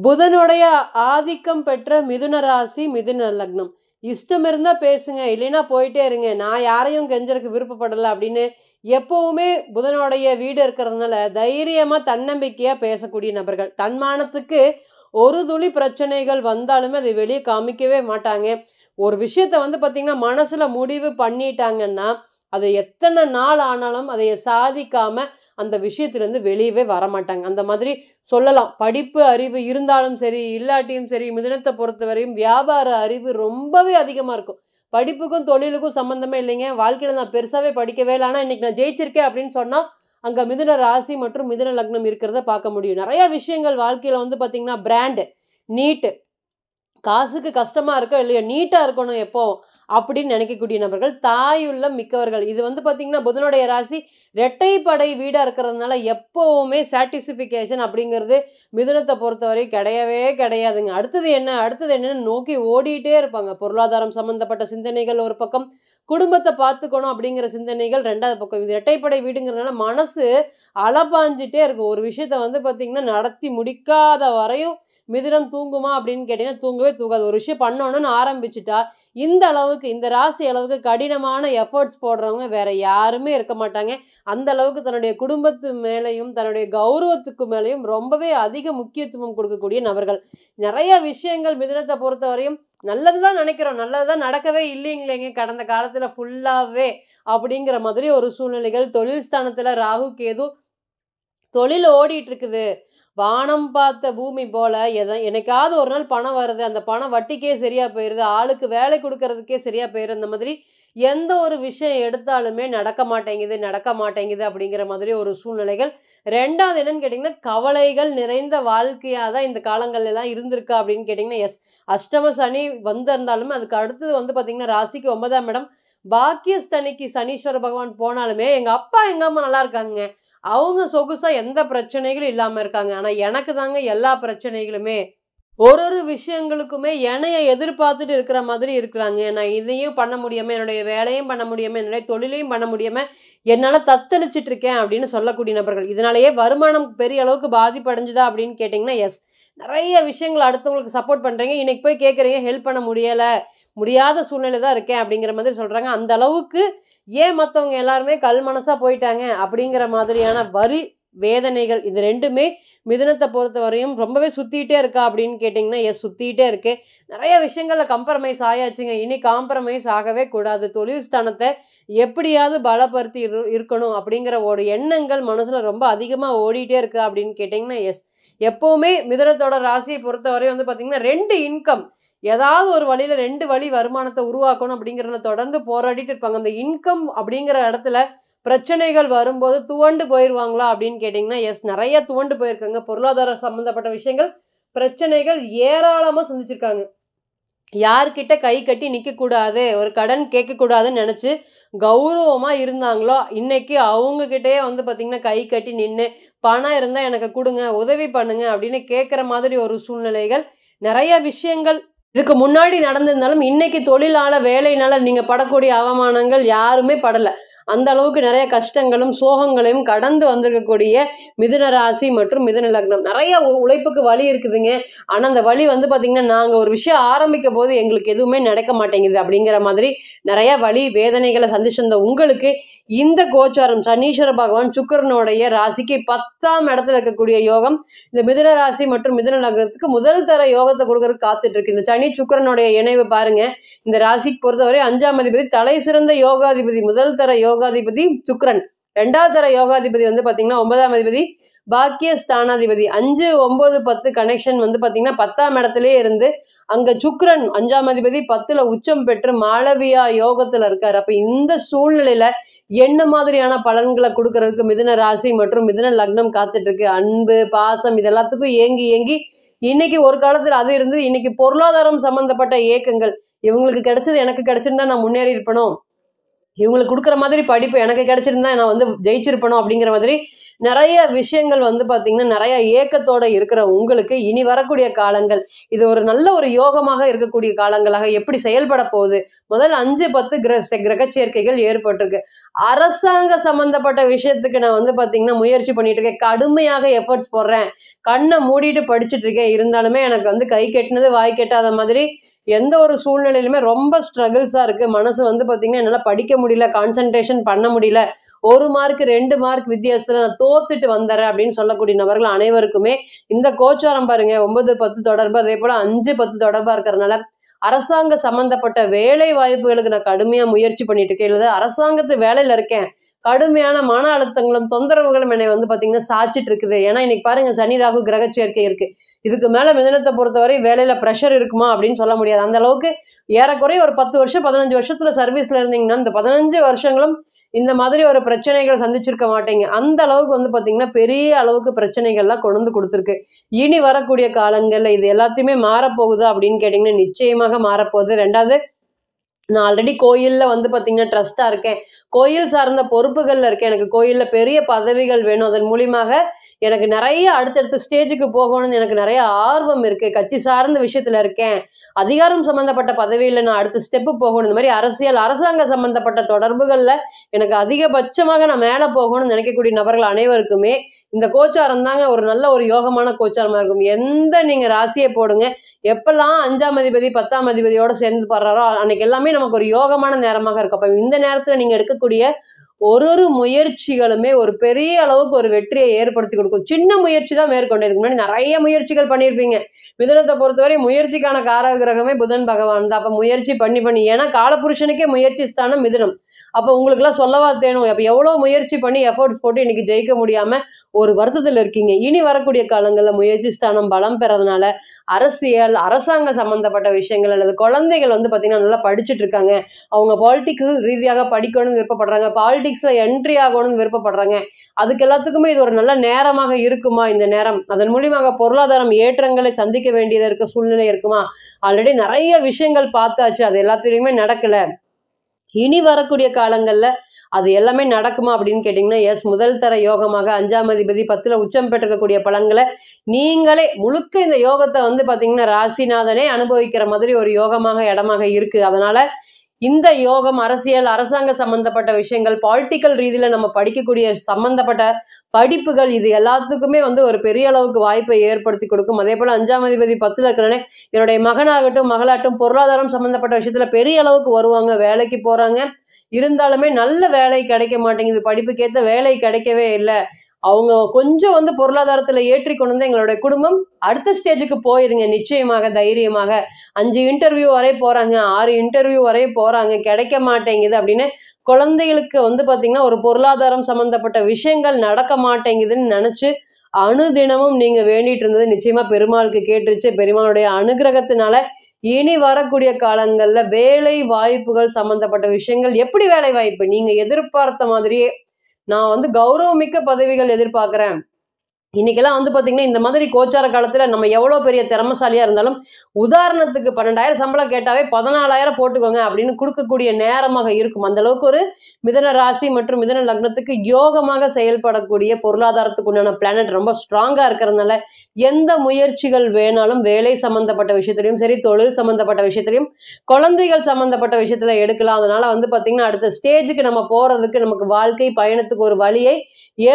புதனுடைய ஆதிக்கம் பெற்ற மிதுன ராசி மிதுன லக்னம். இஷ்டம் இருந்தா பேசுங்க, இல்லைன்னா போயிட்டே இருங்க, நான் யாரையும் கெஞ்சறதுக்கு விருப்பப்படலை அப்படின்னு எப்பவுமே புதனுடைய வீடு இருக்கிறதுனால தைரியமா தன்னம்பிக்கையா பேசக்கூடிய நபர்கள். தன்மானத்துக்கு ஒரு துளி பிரச்சனைகள் வந்தாலுமே அதை வெளியே காமிக்கவே மாட்டாங்க. ஒரு விஷயத்த பார்த்தீங்கன்னா மனசுல முடிவு பண்ணிட்டாங்கன்னா அது எத்தனை நாள் ஆனாலும் அதை சாதிக்காம அந்த விஷயத்திலேருந்து வெளியவே வரமாட்டாங்க. அந்த மாதிரி சொல்லலாம். படிப்பு அறிவு இருந்தாலும் சரி இல்லாட்டியும் சரி மிதுனத்தை பொறுத்தவரையும் வியாபார அறிவு ரொம்பவே அதிகமாக இருக்கும். படிப்புக்கும் தொழிலுக்கும் சம்மந்தமே இல்லைங்க, வாழ்க்கையில் நான் பெருசாகவே படிக்கவே இல்லை, ஆனால் இன்றைக்கி நான் ஜெயிச்சிருக்கேன் அப்படின்னு சொன்னால் அங்கே மிதுன ராசி மற்றும் மிதுன லக்னம் இருக்கிறத பார்க்க முடியும். நிறையா விஷயங்கள் வாழ்க்கையில் பார்த்திங்கன்னா பிராண்டு, நீட்டு, காசுக்கு கஷ்டமாக இருக்கோ இல்லையோ நீட்டாக இருக்கணும் எப்போ அப்படின்னு நினைக்கக்கூடிய நபர்கள், தாயுள்ள மிக்கவர்கள். இது பார்த்திங்கன்னா புதனுடைய ராசி இரட்டைப்படை வீடாக இருக்கிறதுனால எப்போவுமே சாட்டிஸ்ஃபிகேஷன் அப்படிங்கிறது மிதுனத்தை பொறுத்தவரை கிடையவே கிடையாதுங்க. அடுத்தது என்னன்னு நோக்கி ஓடிட்டே இருப்பாங்க. பொருளாதாரம் சம்மந்தப்பட்ட சிந்தனைகள் ஒரு பக்கம், குடும்பத்தை பார்த்துக்கணும் அப்படிங்கிற சிந்தனைகள் ரெண்டாவது பக்கம். இது இரட்டைப்படை வீடுங்கிறதுனால மனசு அலப்பாஞ்சிட்டே இருக்கும். ஒரு விஷயத்த பார்த்திங்கன்னா நடத்தி முடிக்காத வரையும் மிதுனம் தூங்குமா அப்படின்னு கேட்டிங்கன்னா தூங்கவே தூங்காது. ஒரு விஷயம் பண்ணணும்னு ஆரம்பிச்சுட்டா இந்த அளவுக்கு, இந்த ராசி அளவுக்கு கடினமான எஃபர்ட்ஸ் போடுறவங்க வேற யாருமே இருக்க மாட்டாங்க. அந்த அளவுக்கு தன்னுடைய குடும்பத்து மேலேயும் தன்னுடைய கௌரவத்துக்கு மேலேயும் ரொம்பவே அதிக முக்கியத்துவம் கொடுக்கக்கூடிய நபர்கள். நிறைய விஷயங்கள் மிதுனத்தை பொறுத்தவரையும் நல்லது தான் நினைக்கிறோம், நல்லது தான் நடக்கவே இல்லைங்களேங்க கடந்த காலத்தில் ஃபுல்லாகவே அப்படிங்கிற மாதிரி ஒரு சூழ்நிலைகள். தொழில் ஸ்தானத்தில் ராகு கேது, தொழில் ஓடிட்டு இருக்குது, வானம் பார்த்த பூமி போல எனக்காவது ஒரு நாள் பணம் வருது, அந்த பணம் வட்டிக்கே சரியாக போயிடுது, ஆளுக்கு வேலை கொடுக்கறதுக்கே சரியாக போயிடுது, அந்த மாதிரி எந்த ஒரு விஷயம் எடுத்தாலுமே நடக்க மாட்டேங்குது அப்படிங்கிற மாதிரி ஒரு சூழ்நிலைகள். ரெண்டாவது என்னன்னு கேட்டிங்கன்னா கவலைகள் நிறைந்த வாழ்க்கையாக தான் இந்த காலங்கள்லாம் இருந்திருக்கா அப்படின்னு கேட்டிங்கன்னா எஸ். அஷ்டம சனி வந்திருந்தாலுமே அதுக்கு அடுத்தது பார்த்திங்கன்னா ராசிக்கு 9ஆம் இடம் பாக்கியஸ்தனிக்கு சனீஸ்வர பகவான் போனாலுமே எங்கள் அப்பா எங்கள் அம்மா நல்லா இருக்காங்க, அவங்க சொகுசா எந்த பிரச்சனைகளும் இல்லாமல் இருக்காங்க. ஆனால் எனக்கு தாங்க எல்லா பிரச்சனைகளுமே. ஒரு விஷயங்களுக்குமே என்னையை எதிர்பார்த்துட்டு இருக்கிற மாதிரி இருக்கிறாங்க. நான் இதையும் பண்ண முடியாமல், என்னுடைய வேலையும் பண்ண முடியாமல், என்னுடைய தொழிலையும் பண்ண முடியாமல் என்னால் தத்தளிச்சிட்டு இருக்கேன் அப்படின்னு சொல்லக்கூடிய நபர்கள். இதனாலேயே வருமானம் பெரிய அளவுக்கு பாதிப்படைஞ்சுதா அப்படின்னு கேட்டிங்கன்னா எஸ். நிறைய விஷயங்கள் அடுத்தவங்களுக்கு சப்போர்ட் பண்ணுறீங்க, இன்றைக்கி போய் கேட்குறீங்க ஹெல்ப் பண்ண முடியாத சூழ்நிலை தான் இருக்கேன் அப்படிங்கிற மாதிரி சொல்கிறாங்க. அந்த அளவுக்கு ஏன் மற்றவங்க எல்லாருமே கல் மனசாக போயிட்டாங்க அப்படிங்கிற மாதிரியான வரி வேதனைகள் இது ரெண்டுமே மிதுனத்தை பொறுத்த வரையும் ரொம்பவே சுற்றிக்கிட்டே இருக்கா அப்படின்னு கேட்டிங்கன்னா எஸ், சுற்றிக்கிட்டே இருக்குது. நிறைய விஷயங்களில் கம்ப்ரமைஸ் ஆயாச்சுங்க, இனி காம்ப்ரமைஸ் ஆகவே கூடாது. தொழில் ஸ்தானத்தை எப்படியாவது பலப்படுத்தி இருக்கணும் அப்படிங்கிற ஒரு எண்ணங்கள் மனசில் ரொம்ப அதிகமாக ஓடிட்டே இருக்குது அப்படின்னு கேட்டிங்கன்னா எஸ். எப்போவுமே மிதுனத்தோட ராசியை பொறுத்தவரை பார்த்திங்கன்னா 2 இன்கம், ஏதாவது ஒரு வழியில் 2 வழி வருமானத்தை உருவாக்கணும் அப்படிங்கிறத தொடர்ந்து போராடிட்டு இருப்பாங்க. அந்த இன்கம் அப்படிங்கிற இடத்துல பிரச்சனைகள் வரும்போது துவண்டு போயிடுவாங்களா அப்படின்னு கேட்டிங்கன்னா எஸ், நிறைய துவண்டு போயிருக்காங்க. பொருளாதார சம்மந்தப்பட்ட விஷயங்கள் பிரச்சனைகள் ஏராளமாக சந்திச்சிருக்காங்க. யார்கிட்ட கை கட்டி நிற்கக்கூடாது, ஒரு கடன் கேட்கக்கூடாதுன்னு நினச்சி கௌரவமாக இருந்தாங்களோ இன்றைக்கி அவங்கக்கிட்டேயே பார்த்திங்கன்னா கை கட்டி நின்று பணம் இருந்தால் எனக்கு கொடுங்க, உதவி பண்ணுங்க அப்படின்னு கேட்குற மாதிரி ஒரு சூழ்நிலைகள். நிறைய விஷயங்கள் இதுக்கு முன்னாடி நடந்திருந்தாலும் இன்றைக்கி தொழிலால் வேலையினால் நீங்கள் படக்கூடிய அவமானங்கள் யாருமே படலை. அந்த அளவுக்கு நிறைய கஷ்டங்களும் சோகங்களையும் கடந்து வந்திருக்கக்கூடிய மிதுன ராசி மற்றும் மிதுன லக்னம். நிறைய உழைப்புக்கு வழி இருக்குதுங்க, ஆனால் அந்த வழி பார்த்திங்கன்னா நாங்கள் ஒரு விஷயம் ஆரம்பிக்கும் போது எங்களுக்கு எதுவுமே நடக்க மாட்டேங்குது அப்படிங்கிற மாதிரி நிறைய வழி வேதனைகளை சந்திச்சிருந்த உங்களுக்கு இந்த கோச்சாரம் சனீஸ்வர பகவான் சுக்கிரனுடைய ராசிக்கு 10ஆம் இடத்துல இருக்கக்கூடிய யோகம் இந்த மிதுன ராசி மற்றும் மிதுன லக்னத்துக்கு முதல் தர யோகத்தை கொடுக்கறதுக்கு காத்துட்டு இருக்கு. இந்த சனி சுக்கிரனுடைய இணைவு பாருங்க, இந்த ராசிக்கு பொறுத்தவரை 5ஆம் அதிபதி தலை சிறந்த யோகாதிபதி, முதல் தர யோகாதிபதி சுக்கிரன், 2வது தர யோகாதிபதி பார்த்தீங்கன்னா 9ஆம் அதிபதி பாக்கிய ஸ்தானாதிபதி. 5, 9, 10 கனெக்ஷன் பார்த்தீங்கன்னா 10ஆம் இடத்துலயே இருந்து அங்கே சுக்கிரன் 5ஆம் அதிபதி 10ல் உச்சம் பெற்று மாளவியா யோகத்தில் இருக்கார். அப்போ இந்த சூழ்நிலையில் என்ன மாதிரியான பலன்களை கொடுக்கறதுக்கு மிதுன ராசி மற்றும் மிதுன லக்னம் காத்துட்டு இருக்கு. அன்பு பாசம் இது எல்லாத்துக்கும் ஏங்கி இன்னைக்கு ஒரு காலத்தில் அது இருந்து இன்னைக்கு பொருளாதாரம் சம்பந்தப்பட்ட ஏக்கங்கள், இவங்களுக்கு கிடைச்சது எனக்கு கிடைச்சிருந்தா நான் முன்னேறி இருப்பணும், இவங்களுக்கு கொடுக்குற மாதிரி படிப்பு எனக்கு கிடைச்சிருந்தா நான் வந்து ஜெயிச்சிருப்பணும் அப்படிங்கிற மாதிரி நிறைய விஷயங்கள் வந்து பார்த்தீங்கன்னா நிறைய ஏக்கத்தோட இருக்கிற உங்களுக்கு இனி வரக்கூடிய காலங்கள் இது ஒரு நல்ல ஒரு யோகமாக இருக்கக்கூடிய காலங்களாக எப்படி செயல்பட போகுது. முதல் 5-10 கிரக சேர்க்கைகள் ஏற்பட்டிருக்கு. அரசாங்க சம்பந்தப்பட்ட விஷயத்துக்கு நான் வந்து பார்த்தீங்கன்னா முயற்சி பண்ணிட்டு இருக்கேன். கடுமையாக எஃபர்ட்ஸ் போடுறேன். கண்ணை மூடிட்டு படிச்சுட்டு இருக்கேன். இருந்தாலுமே எனக்கு வந்து கை கெட்டினது வாய் கெட்டாத மாதிரி எந்த ஒரு சூழ்நிலையிலுமே ரொம்ப ஸ்ட்ரகிள்ஸாக இருக்குது. மனசு வந்து பார்த்தீங்கன்னா என்னால் படிக்க முடியல, கான்சன்ட்ரேஷன் பண்ண முடியல, 1 மார்க் 2 மார்க் வித்தியாசத்தில் நான் தோத்துட்டு வந்துடுறேன் அப்படின்னு சொல்லக்கூடிய நபர்கள் அனைவருக்குமே இந்த கோச்சாரம் பாருங்க 9-10 தொடர்பு, அதே போல் 5-10 தொடர்பாக இருக்கிறதுனால அரசாங்க சம்பந்தப்பட்ட வேலை வாய்ப்புகளுக்கு நான் கடுமையாக முயற்சி பண்ணிட்டு இருக்கேன். இல்லை அரசாங்கத்து வேலையில் இருக்கேன், கடுமையான மன அழுத்தங்களும் தொந்தரவுகளும் என்னை வந்து பார்த்தீங்கன்னா சாச்சிட்டு இருக்குது. ஏன்னா இன்னைக்கு பாருங்க சனி ராகு கிரக சேர்க்கை இருக்கு. இதுக்கு மேல மிதுனத்தை பொறுத்தவரை வேலையில ப்ரெஷர் இருக்குமா அப்படின்னு சொல்ல முடியாது. அந்த அளவுக்கு ஏறக்குறைய ஒரு 10 வருஷம் 15 வருஷத்துல சர்வீஸ்ல இருந்தீங்கன்னா இந்த 15 வருஷங்களும் இந்த மாதிரி ஒரு பிரச்சனைகள் சந்திச்சிருக்க மாட்டீங்க. அந்த அளவுக்கு வந்து பார்த்தீங்கன்னா பெரிய அளவுக்கு பிரச்சனைகள்லாம் கொண்டு வந்து கொடுத்துருக்கு. இனி வரக்கூடிய காலங்களில் இது எல்லாத்தையுமே மாறப்போகுது அப்படின்னு கேட்டிங்கன்னா நிச்சயமாக மாறப்போகுது. 2வது, நான் ஆல்ரெடி கோயிலில் வந்து பார்த்தீங்கன்னா ட்ரஸ்ட்டாக இருக்கேன், கோயில் சார்ந்த பொறுப்புகளில் இருக்கேன், எனக்கு கோயிலில் பெரிய பதவிகள் வேணும், அதன் மூலியமாக எனக்கு நிறைய அடுத்தடுத்த ஸ்டேஜுக்கு போகணும்னு எனக்கு நிறைய ஆர்வம் இருக்குது, கட்சி சார்ந்த விஷயத்தில் இருக்கேன், அதிகாரம் சம்மந்தப்பட்ட பதவியில் நான் அடுத்த ஸ்டெப்பு போகணும், இந்த மாதிரி அரசியல் அரசாங்க சம்மந்தப்பட்ட தொடர்புகளில் எனக்கு அதிகபட்சமாக நான் மேலே போகணும்னு நினைக்கக்கூடிய நபர்கள் அனைவருக்குமே இந்த கோச்சாரம் தாங்க ஒரு நல்ல ஒரு யோகமான கோச்சாரமாக இருக்கும். எந்த நீங்கள் ராசியை போடுங்க, எப்பெல்லாம் 5ஆம் அதிபதி 10ஆம் அதிபதியோட சேர்ந்து படுறாரோ அன்னைக்கு எல்லாமே நமக்கு ஒரு யோகமான நேரமாக இருக்கும். அப்போ இந்த நேரத்தில் நீங்கள் எடுக்கக்கூடிய ஒரு முயற்சிகளுமே ஒரு பெரிய அளவுக்கு ஒரு வெற்றியை ஏற்படுத்தி கொடுக்கும். சின்ன முயற்சி தான் மேற்கொண்டு, இதுக்கு முன்னாடி நிறைய முயற்சிகள் பண்ணியிருப்பீங்க. மிதுனத்தை பொறுத்தவரை முயற்சிக்கான காரக கிரகமே புதன் பகவான் தான். அப்போ முயற்சி பண்ணி ஏன்னா காலபுருஷனுக்கே முயற்சி ஸ்தானம் மிதுனம். அப்போ உங்களுக்குலாம் சொல்லவா தேணும்? அப்போ எவ்வளோ முயற்சி பண்ணி எஃபோர்ட்ஸ் போட்டு இன்னைக்கு ஜெயிக்க முடியாமல் ஒரு வருத்தத்தில் இருக்கீங்க. இனி வரக்கூடிய காலங்களில் முயற்சி ஸ்தானம் பலம் பெறதுனால அரசியல் அரசாங்க சம்மந்தப்பட்ட விஷயங்கள் அல்லது குழந்தைகள் வந்து பார்த்தீங்கன்னா நல்லா படிச்சுட்டு இருக்காங்க, அவங்க பாலிடிக்ஸ் ரீதியாக படிக்கணும்னு விருப்பப்படுறாங்க, பாலிடிக்ஸில் என்ட்ரி ஆகணும்னு விருப்பப்படுறாங்க, அதுக்கு எல்லாத்துக்குமே இது ஒரு நல்ல நேரமாக இருக்குமா இந்த நேரம்? அதன் மூலியமாக பொருளாதாரம் ஏற்றங்களை சந்திக்க வேண்டியது இருக்க சூழ்நிலை இருக்குமா? ஆல்ரெடி நிறைய விஷயங்கள் பார்த்தாச்சு, அது எல்லாத்துலேயுமே நடக்கலை. இனி வரக்கூடிய காலங்களில் அது எல்லாமே நடக்குமா அப்படின்னு கேட்டிங்கன்னா எஸ். முதல் தர யோகமாக 5ஆம் அதிபதி 10ல் உச்சம் பெற்றிருக்கக்கூடிய பலன்களை நீங்களே முழுக்க இந்த யோகத்தை வந்து பார்த்தீங்கன்னா ராசிநாதனே அனுபவிக்கிற மாதிரி ஒரு யோகமாக இடமாக இருக்குது. அதனால் இந்த யோகம் அரசியல் அரசாங்க சம்பந்தப்பட்ட விஷயங்கள் பாலிட்டிக்கல் ரீதியில் நம்ம படிக்கக்கூடிய சம்பந்தப்பட்ட படிப்புகள் இது எல்லாத்துக்குமே வந்து ஒரு பெரிய அளவுக்கு வாய்ப்பை ஏற்படுத்தி கொடுக்கும். அதே போல் 5ஆம் அதிபதி 10ல் இருக்கிறனே என்னுடைய மகனாகட்டும் மகளாகட்டும் பொருளாதாரம் சம்மந்தப்பட்ட விஷயத்தில் பெரிய அளவுக்கு வருவாங்க, வேலைக்கு போகிறாங்க, இருந்தாலுமே நல்ல வேலை கிடைக்க மாட்டேங்குது, படிப்புக்கேற்ற வேலை கிடைக்கவே இல்லை, அவங்க கொஞ்சம் வந்து பொருளாதாரத்தில் ஏற்றி கொண்டு வந்து எங்களுடைய குடும்பம் அடுத்த ஸ்டேஜுக்கு போயிருங்க நிச்சயமாக தைரியமாக. 5 இன்டர்வியூ வரை போகிறாங்க, 6 இன்டர்வியூ வரை போகிறாங்க, கிடைக்க மாட்டேங்குது அப்படின்னு குழந்தைகளுக்கு வந்து பார்த்திங்கன்னா ஒரு பொருளாதாரம் சம்மந்தப்பட்ட விஷயங்கள் நடக்க மாட்டேங்குதுன்னு நினச்சி அனுதினமும் நீங்கள் வேண்டிட்டு இருந்தது நிச்சயமாக பெருமாளுக்கு கேட்டுருச்சு. பெருமாளுடைய அனுகிரகத்தினால இனி வரக்கூடிய காலங்களில் வேலை வாய்ப்புகள் சம்மந்தப்பட்ட விஷயங்கள், எப்படி வேலை வாய்ப்பு நீங்கள் எதிர்பார்த்த மாதிரியே நான் வந்து கௌரவமிக்க பதவிகள் எதிர்பார்க்குறேன். இன்றைக்கெல்லாம் வந்து பார்த்திங்கன்னா இந்த மாதிரி கோச்சார காலத்தில் நம்ம எவ்வளோ பெரிய திறமசாலியாக இருந்தாலும் உதாரணத்துக்கு 12,000 சம்பளம் கேட்டாவே 14,000 போட்டுக்கோங்க அப்படின்னு கொடுக்கக்கூடிய நேரமாக இருக்கும். அந்தளவுக்கு ஒரு மிதன ராசி மற்றும் மிதன லக்னத்துக்கு யோகமாக செயல்படக்கூடிய பொருளாதாரத்துக்கு உண்டான பிளானட் ரொம்ப ஸ்ட்ராங்காக இருக்கிறதுனால எந்த முயற்சிகள் வேணாலும் வேலை சம்மந்தப்பட்ட விஷயத்துலையும் சரி, தொழில் சம்மந்தப்பட்ட விஷயத்துலையும், குழந்தைகள் சம்மந்தப்பட்ட விஷயத்தில் எடுக்கலாம். அதனால் வந்து பார்த்திங்கன்னா அடுத்த ஸ்டேஜுக்கு நம்ம போகிறதுக்கு நமக்கு வாழ்க்கை பயணத்துக்கு ஒரு வழியை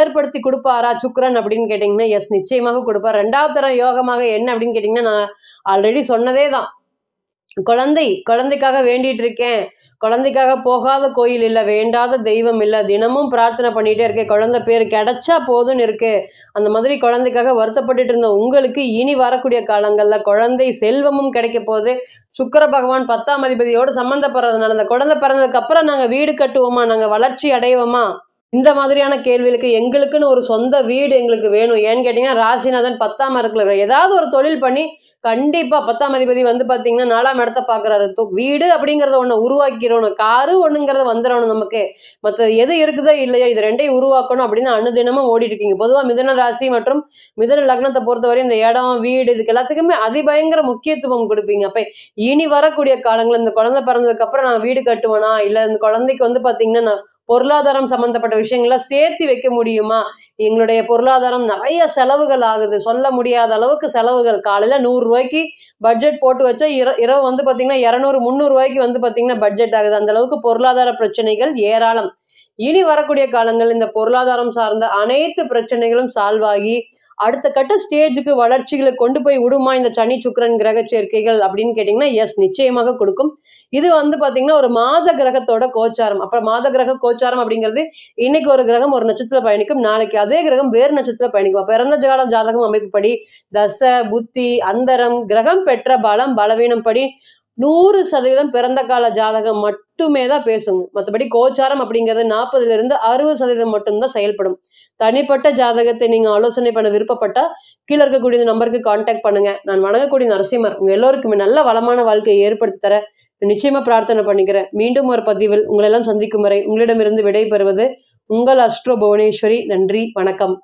ஏற்படுத்தி கொடுப்பாரா சுக்கிரன் அப்படின்னு கேட்டீங்கன்னா எஸ் நிச்சயமாக கொடுப்பார். 2வது தரம் யோகமாக என்ன அப்படின்னு கேட்டிங்கன்னா நான் ஆல்ரெடி சொன்னதே தான். குழந்தைக்காக வேண்டிட்டு இருக்கேன், குழந்தைக்காக போகாத கோயில் இல்லை, வேண்டாத தெய்வம் இல்லை, தினமும் பிரார்த்தனை பண்ணிகிட்டே இருக்கேன், குழந்தை பேர் கிடைச்சா போதும்னு இருக்குது. அந்த மாதிரி குழந்தைக்காக வருத்தப்பட்டுட்டு இருந்த உங்களுக்கு இனி வரக்கூடிய காலங்களில் குழந்தை செல்வமும் கிடைக்க போகுது. சுக்கிர பகவான் 10ஆம் அதிபதியோடு சம்மந்தப்படுறதுனால அந்த குழந்தை பிறந்ததுக்கு அப்புறம் நாங்கள் வீடு கட்டுவோமா, நாங்கள் வளர்ச்சி அடைவோமா, இந்த மாதிரியான கேள்விகளுக்கு எங்களுக்குன்னு ஒரு சொந்த வீடு எங்களுக்கு வேணும். ஏன்னு கேட்டீங்கன்னா, ராசிநாதன் 10ஆம் இடத்துல இருக்கிறார். ஏதாவது ஒரு தொழில் பண்ணி கண்டிப்பா 10ஆம் அதிபதி வந்து பார்த்தீங்கன்னா 4ஆம் இடத்த பார்க்குறாரு. வீடு அப்படிங்கிறத ஒண்ணு உருவாக்கிறணும். காரு ஒண்ணுங்கிறது வந்துரணும் நமக்கு. மத்த எது இருக்குதோ இல்லையோ இது 2யும் உருவாக்கணும் அப்படின்னு அனுதினமும் ஓடிட்டு இருக்கீங்க. பொதுவா மிதுன ராசி மற்றும் மிதுன லக்னத்தை பொறுத்தவரை இந்த இடம், வீடு இதுக்கு எல்லாத்துக்குமே அதிபயங்கர முக்கியத்துவம் குடுப்பீங்க. அப்ப இனி வரக்கூடிய காலங்கள்ல இந்த குழந்தை பிறந்ததுக்கு அப்புறம் நான் வீடு கட்டுவேனா? இல்ல இந்த குழந்தைக்கு வந்து பார்த்தீங்கன்னா, நான் பொருளாதாரம் சம்பந்தப்பட்ட விஷயங்கள சேர்த்து வைக்க முடியுமா? எங்களுடைய பொருளாதாரம் நிறைய செலவுகள் ஆகுது. சொல்ல முடியாத அளவுக்கு செலவுகள். காலையில ரூ. 100 பட்ஜெட் போட்டு வச்சா, இரவு வந்து பார்த்தீங்கன்னா, 200, ரூ. 300 வந்து பார்த்தீங்கன்னா பட்ஜெட் ஆகுது. அந்த அளவுக்கு பொருளாதார பிரச்சனைகள் ஏராளம். இனி வரக்கூடிய காலங்கள் இந்த பொருளாதாரம் சார்ந்த அனைத்து பிரச்சனைகளும் சால்வ் ஆகி, அடுத்த கட்ட ஸ்டேஜுக்கு வளர்ச்சிகளை கொண்டு போய் விடுமா இந்த சனி, சுக்கிரன் கிரக சேர்க்கைகள் அப்படின்னு கேட்டீங்கன்னா, எஸ் நிச்சயமாக கொடுக்கும். இது வந்து பார்த்தீங்கன்னா, ஒரு மாத கிரகத்தோட கோச்சாரம். அப்புறம் மாத கிரக கோச்சாரம் அப்படிங்கிறது இன்னைக்கு ஒரு கிரகம் ஒரு நட்சத்திரத்துல பயணிக்கும், நாளைக்கு அதே கிரகம் வேறு நட்சத்திரத்துல பயணிக்கும். பிறந்த ஜாதகம் அமைப்புப்படி தசை, புத்தி, அந்தரம், கிரகம் பெற்ற பலம், பலவீனம் படி 100% பிறந்த கால ஜாதகம் மட்டுமே தான் பேசுங்க. மற்றபடி கோச்சாரம் அப்படிங்கிறது 40லிருந்து 60% மட்டும்தான் செயல்படும். தனிப்பட்ட ஜாதகத்தை நீங்க ஆலோசனை பண்ண விருப்பப்பட்டா கீழே இருக்கக்கூடிய நம்பருக்கு கான்டாக்ட் பண்ணுங்க. நான் வணங்கக்கூடிய நரசிம்மர் உங்க எல்லோருக்குமே நல்ல வளமான வாழ்க்கையை ஏற்படுத்தி தர நிச்சயமா பிரார்த்தனை பண்ணிக்கிறேன். மீண்டும் ஒரு பதிவில் உங்களெல்லாம் சந்திக்கும் வரை உங்களிடமிருந்து விடை பெறுவது உங்கள் அஸ்ட்ரோ புவனேஸ்வரி. நன்றி, வணக்கம்.